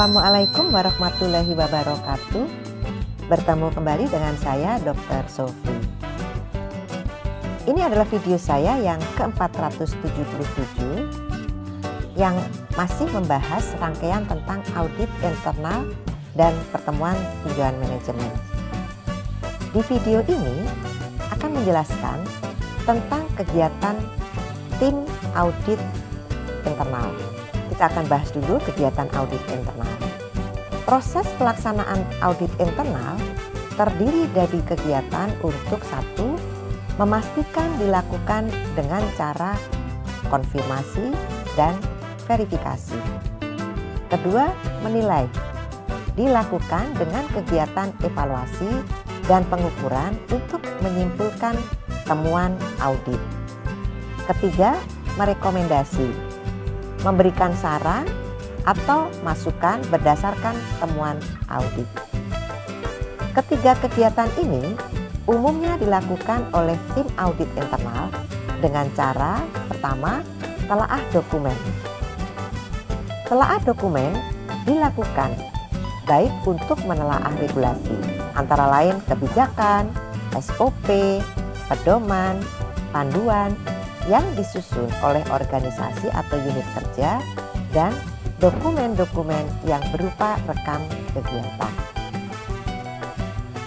Assalamualaikum warahmatullahi wabarakatuh. Bertemu kembali dengan saya Dr. Sofi. Ini adalah video saya yang ke-477 yang masih membahas rangkaian tentang audit internal dan pertemuan tinjauan manajemen. Di video ini akan menjelaskan tentang kegiatan tim audit internal. Kita akan bahas dulu kegiatan audit internal. Proses pelaksanaan audit internal terdiri dari kegiatan untuk satu, memastikan dilakukan dengan cara konfirmasi dan verifikasi. Kedua, menilai, dilakukan dengan kegiatan evaluasi dan pengukuran untuk menyimpulkan temuan audit. Ketiga, merekomendasi, memberikan saran atau masukan berdasarkan temuan audit. Ketiga kegiatan ini umumnya dilakukan oleh tim audit internal dengan cara pertama, telaah dokumen. Telaah dokumen dilakukan baik untuk menelaah regulasi, antara lain kebijakan, SOP, pedoman, panduan yang disusun oleh organisasi atau unit kerja, dan dokumen-dokumen yang berupa rekam kegiatan.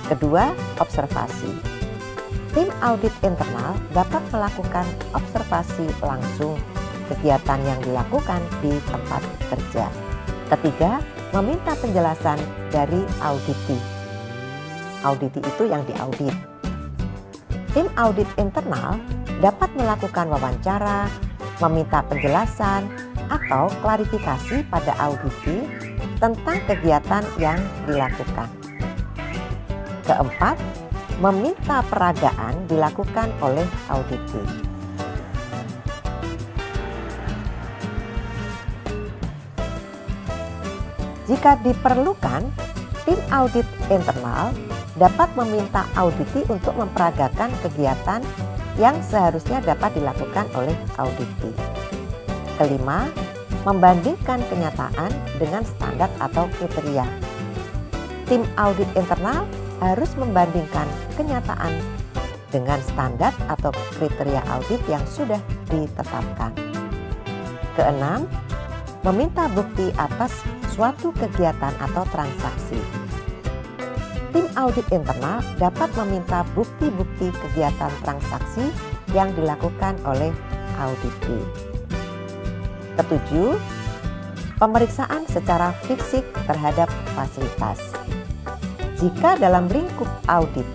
Kedua, observasi. Tim audit internal dapat melakukan observasi langsung kegiatan yang dilakukan di tempat kerja. Ketiga, meminta penjelasan dari auditi. Auditi itu yang diaudit. Tim audit internal dapat melakukan wawancara, meminta penjelasan, atau klarifikasi pada auditi tentang kegiatan yang dilakukan. Keempat, meminta peragaan dilakukan oleh auditi. Jika diperlukan, tim audit internal dapat meminta auditi untuk memperagakan kegiatan yang seharusnya dapat dilakukan oleh auditi. Kelima, membandingkan kenyataan dengan standar atau kriteria. Tim audit internal harus membandingkan kenyataan dengan standar atau kriteria audit yang sudah ditetapkan. Keenam, meminta bukti atas suatu kegiatan atau transaksi. Tim audit internal dapat meminta bukti-bukti kegiatan transaksi yang dilakukan oleh auditi. Ketujuh, pemeriksaan secara fisik terhadap fasilitas. Jika dalam lingkup audit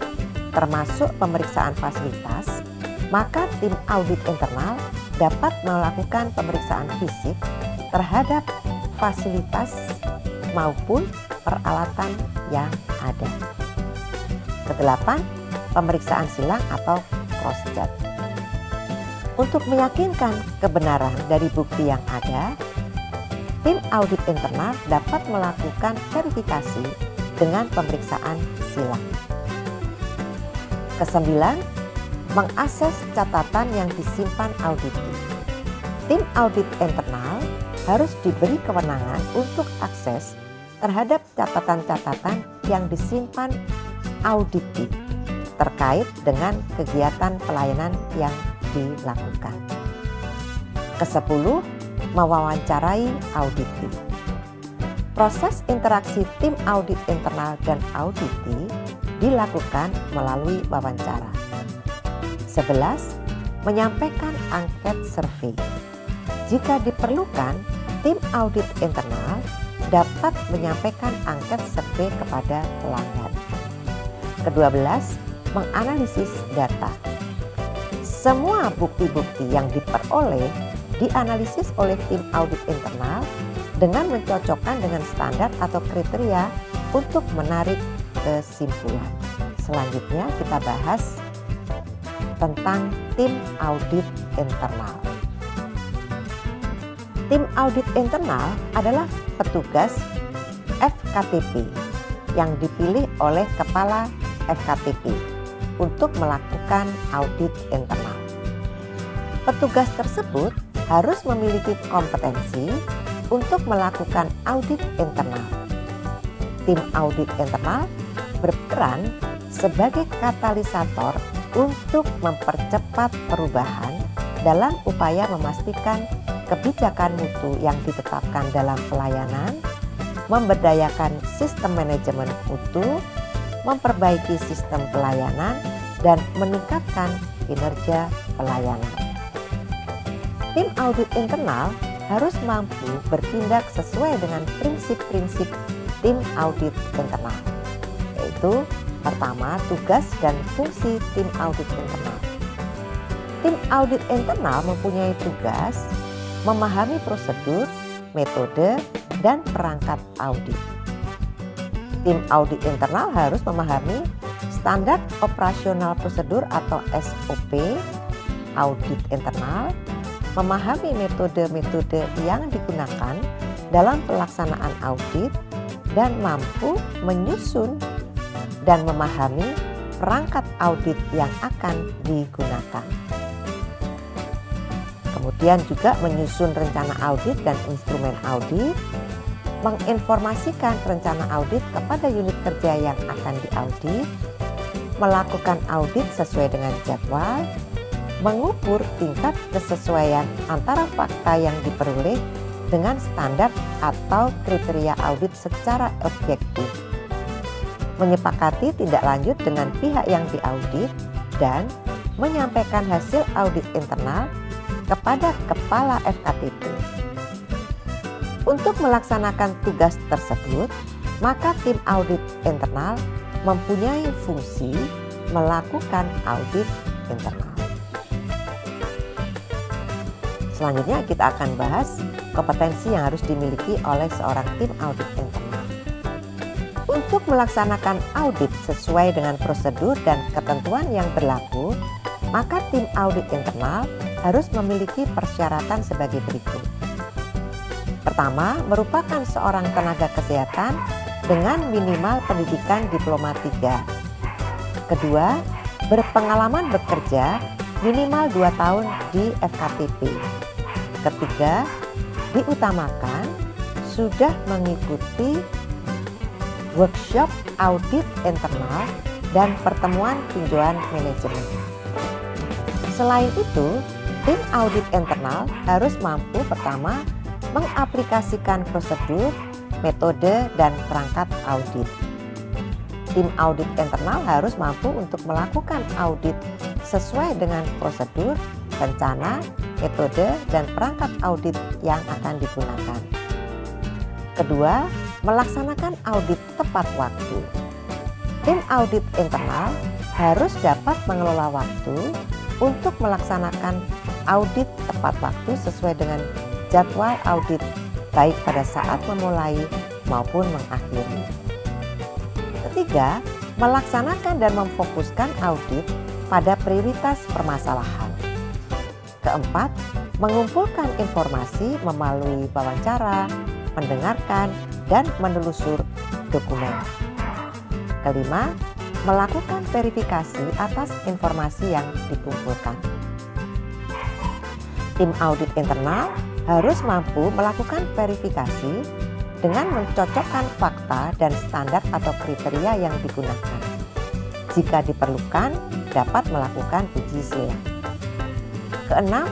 termasuk pemeriksaan fasilitas, maka tim audit internal dapat melakukan pemeriksaan fisik terhadap fasilitas maupun peralatan yang ada. Kedelapan, pemeriksaan silang atau cross-check. Untuk meyakinkan kebenaran dari bukti yang ada, tim audit internal dapat melakukan verifikasi dengan pemeriksaan silang. Kesembilan, mengakses catatan yang disimpan auditi. Tim audit internal harus diberi kewenangan untuk akses terhadap catatan-catatan yang disimpan auditi terkait dengan kegiatan pelayanan yang dilakukan. Kesepuluh, mewawancarai auditi. Proses interaksi tim audit internal dan auditi dilakukan melalui wawancara. 11, menyampaikan angket survei. Jika diperlukan, tim audit internal dapat menyampaikan angket survei kepada pelanggan. Ke-12, menganalisis data. Semua bukti-bukti yang diperoleh dianalisis oleh tim audit internal dengan mencocokkan dengan standar atau kriteria untuk menarik kesimpulan. Selanjutnya kita bahas tentang tim audit internal. Tim audit internal adalah petugas FKTP yang dipilih oleh Kepala FKTP untuk melakukan audit internal. Petugas tersebut harus memiliki kompetensi untuk melakukan audit internal. Tim audit internal berperan sebagai katalisator untuk mempercepat perubahan dalam upaya memastikan kebijakan mutu yang ditetapkan dalam pelayanan, memberdayakan sistem manajemen mutu, memperbaiki sistem pelayanan, dan meningkatkan kinerja pelayanan. Tim audit internal harus mampu bertindak sesuai dengan prinsip-prinsip tim audit internal, yaitu pertama, tugas dan fungsi tim audit internal. Tim audit internal mempunyai tugas memahami prosedur, metode, dan perangkat audit. Tim audit internal harus memahami standar operasional prosedur atau SOP audit internal, memahami metode-metode yang digunakan dalam pelaksanaan audit, dan mampu menyusun dan memahami perangkat audit yang akan digunakan. Kemudian juga menyusun rencana audit dan instrumen audit, menginformasikan rencana audit kepada unit kerja yang akan diaudit, melakukan audit sesuai dengan jadwal, mengukur tingkat kesesuaian antara fakta yang diperoleh dengan standar atau kriteria audit secara objektif, menyepakati tindak lanjut dengan pihak yang diaudit, dan menyampaikan hasil audit internal kepada Kepala FKTP. Untuk melaksanakan tugas tersebut, maka tim audit internal mempunyai fungsi melakukan audit internal. Selanjutnya kita akan bahas kompetensi yang harus dimiliki oleh seorang tim audit internal. Untuk melaksanakan audit sesuai dengan prosedur dan ketentuan yang berlaku, maka tim audit internal harus memiliki persyaratan sebagai berikut. Pertama, merupakan seorang tenaga kesehatan dengan minimal pendidikan diploma 3. Kedua, berpengalaman bekerja minimal 2 tahun di FKTP. Ketiga, diutamakan sudah mengikuti workshop audit internal dan pertemuan tinjauan manajemen. Selain itu, tim audit internal harus mampu pertama mengaplikasikan prosedur, metode, dan perangkat audit. Tim audit internal harus mampu untuk melakukan audit sesuai dengan prosedur, rencana, metode, dan perangkat audit yang akan digunakan. Kedua, melaksanakan audit tepat waktu. Tim audit internal harus dapat mengelola waktu untuk melaksanakan audit tepat waktu sesuai dengan jadwal audit, baik pada saat memulai maupun mengakhiri. Ketiga, melaksanakan dan memfokuskan audit pada prioritas permasalahan. Keempat, mengumpulkan informasi melalui wawancara, mendengarkan, dan menelusur dokumen. Kelima, melakukan verifikasi atas informasi yang dikumpulkan. Tim audit internal harus mampu melakukan verifikasi dengan mencocokkan fakta dan standar atau kriteria yang digunakan. Jika diperlukan, dapat melakukan uji silang. Keenam,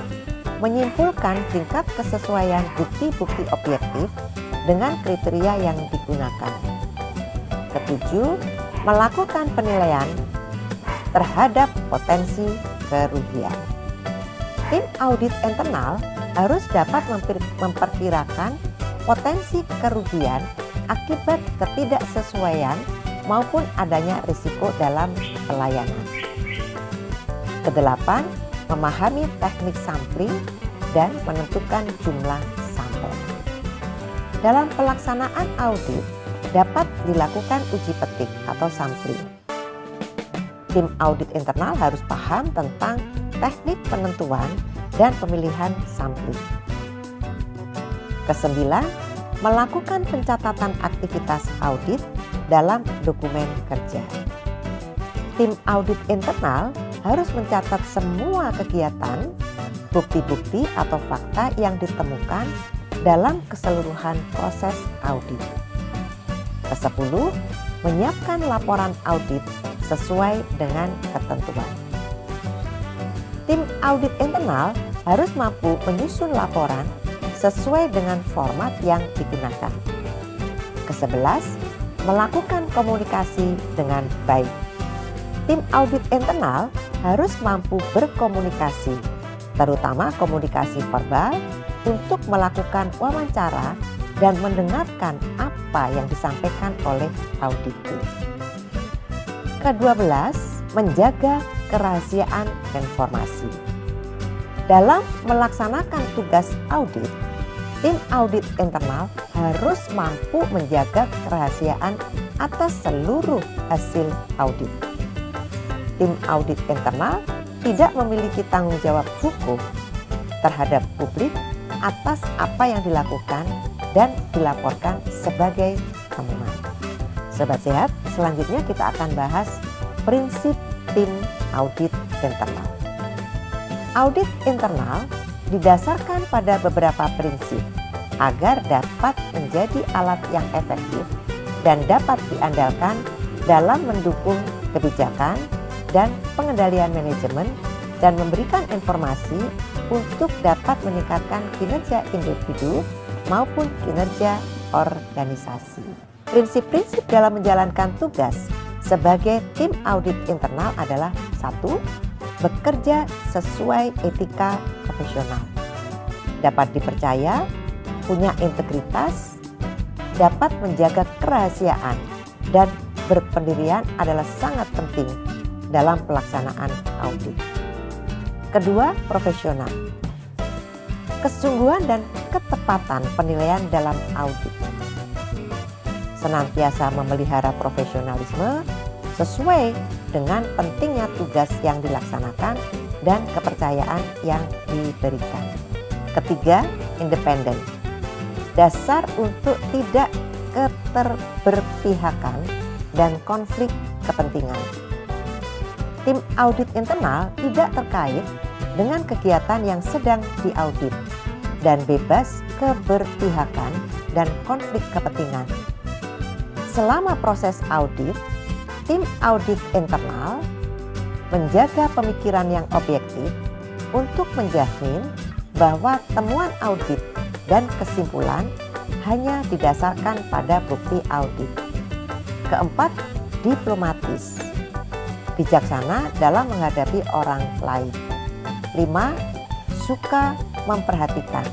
menyimpulkan tingkat kesesuaian bukti-bukti objektif dengan kriteria yang digunakan. Ketujuh, melakukan penilaian terhadap potensi kerugian. Tim audit internal harus dapat memperkirakan potensi kerugian akibat ketidaksesuaian maupun adanya risiko dalam pelayanan. Kedelapan, memahami teknik sampling dan menentukan jumlah sampel. Dalam pelaksanaan audit dapat dilakukan uji petik atau sampling. Tim audit internal harus paham tentang teknik penentuan dan pemilihan sampling. Kesembilan, melakukan pencatatan aktivitas audit dalam dokumen kerja. Tim audit internal harus mencatat semua kegiatan, bukti-bukti atau fakta yang ditemukan dalam keseluruhan proses audit. Ke-10, menyiapkan laporan audit sesuai dengan ketentuan. Tim audit internal harus mampu menyusun laporan sesuai dengan format yang digunakan. Ke-11, melakukan komunikasi dengan baik. Tim audit internal harus mampu berkomunikasi, terutama komunikasi verbal, untuk melakukan wawancara dan mendengarkan apa yang disampaikan oleh auditor. Ke-12, menjaga kerahasiaan informasi. Dalam melaksanakan tugas audit, tim audit internal harus mampu menjaga kerahasiaan atas seluruh hasil audit. Tim audit internal tidak memiliki tanggung jawab hukum terhadap publik atas apa yang dilakukan dan dilaporkan sebagai temuan. Sobat Sehat, selanjutnya kita akan bahas prinsip tim audit internal. Audit internal didasarkan pada beberapa prinsip agar dapat menjadi alat yang efektif dan dapat diandalkan dalam mendukung kebijakan dan pengendalian manajemen dan memberikan informasi untuk dapat meningkatkan kinerja individu maupun kinerja organisasi. Prinsip-prinsip dalam menjalankan tugas sebagai tim audit internal adalah 1. Bekerja sesuai etika profesional, dapat dipercaya, punya integritas, dapat menjaga kerahasiaan, dan berpendirian adalah sangat penting dalam pelaksanaan audit. Kedua, profesional. Kesungguhan dan ketepatan penilaian dalam audit. Senantiasa memelihara profesionalisme sesuai dengan pentingnya tugas yang dilaksanakan dan kepercayaan yang diberikan. Ketiga, independen. Dasar untuk tidak keterberpihakan dan konflik kepentingan. Tim audit internal tidak terkait dengan kegiatan yang sedang diaudit dan bebas keberpihakan dan konflik kepentingan. Selama proses audit, tim audit internal menjaga pemikiran yang objektif untuk menjamin bahwa temuan audit dan kesimpulan hanya didasarkan pada bukti audit. Keempat, diplomatis. Bijaksana dalam menghadapi orang lain. 5. Suka memperhatikan.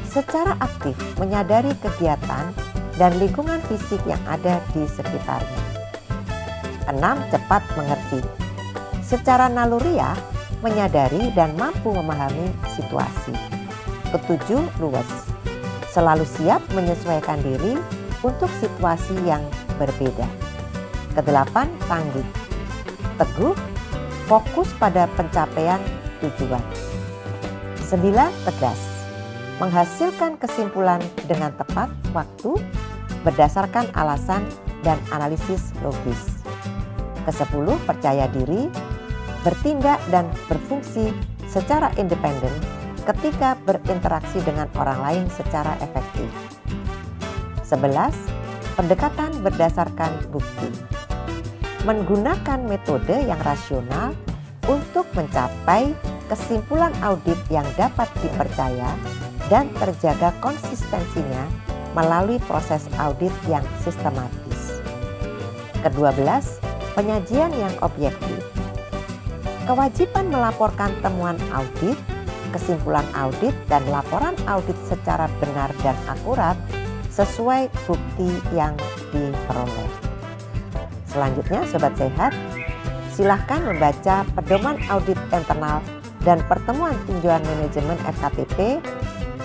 Secara aktif menyadari kegiatan dan lingkungan fisik yang ada di sekitarnya. 6. Cepat mengerti. Secara naluriah menyadari dan mampu memahami situasi. 7. Luwes. Selalu siap menyesuaikan diri untuk situasi yang berbeda. 8. Tangguh. Teguh, fokus pada pencapaian tujuan. 9. Tegas. Menghasilkan kesimpulan dengan tepat waktu berdasarkan alasan dan analisis logis. Ke-10, percaya diri, bertindak dan berfungsi secara independen ketika berinteraksi dengan orang lain secara efektif. 11. Pendekatan berdasarkan bukti. Menggunakan metode yang rasional untuk mencapai kesimpulan audit yang dapat dipercaya dan terjaga konsistensinya melalui proses audit yang sistematis. Ke-12, penyajian yang objektif. Kewajiban melaporkan temuan audit, kesimpulan audit, dan laporan audit secara benar dan akurat sesuai bukti yang diperoleh. Selanjutnya, Sobat Sehat, silahkan membaca pedoman audit internal dan pertemuan tinjauan manajemen FKTP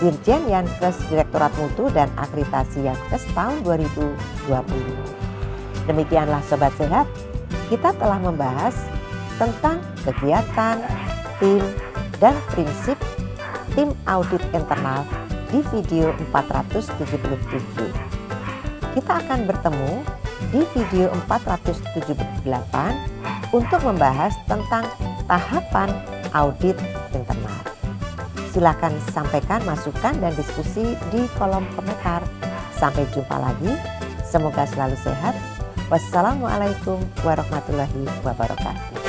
Dirjen Yankes Direktorat Mutu dan Akreditasi Yankes tahun 2020. Demikianlah Sobat Sehat, kita telah membahas tentang kegiatan, tim, dan prinsip tim audit internal di video 477. Kita akan bertemu di video 478 untuk membahas tentang tahapan audit internal. Silakan sampaikan masukan dan diskusi di kolom komentar. Sampai jumpa lagi. Semoga selalu sehat. Wassalamualaikum warahmatullahi wabarakatuh.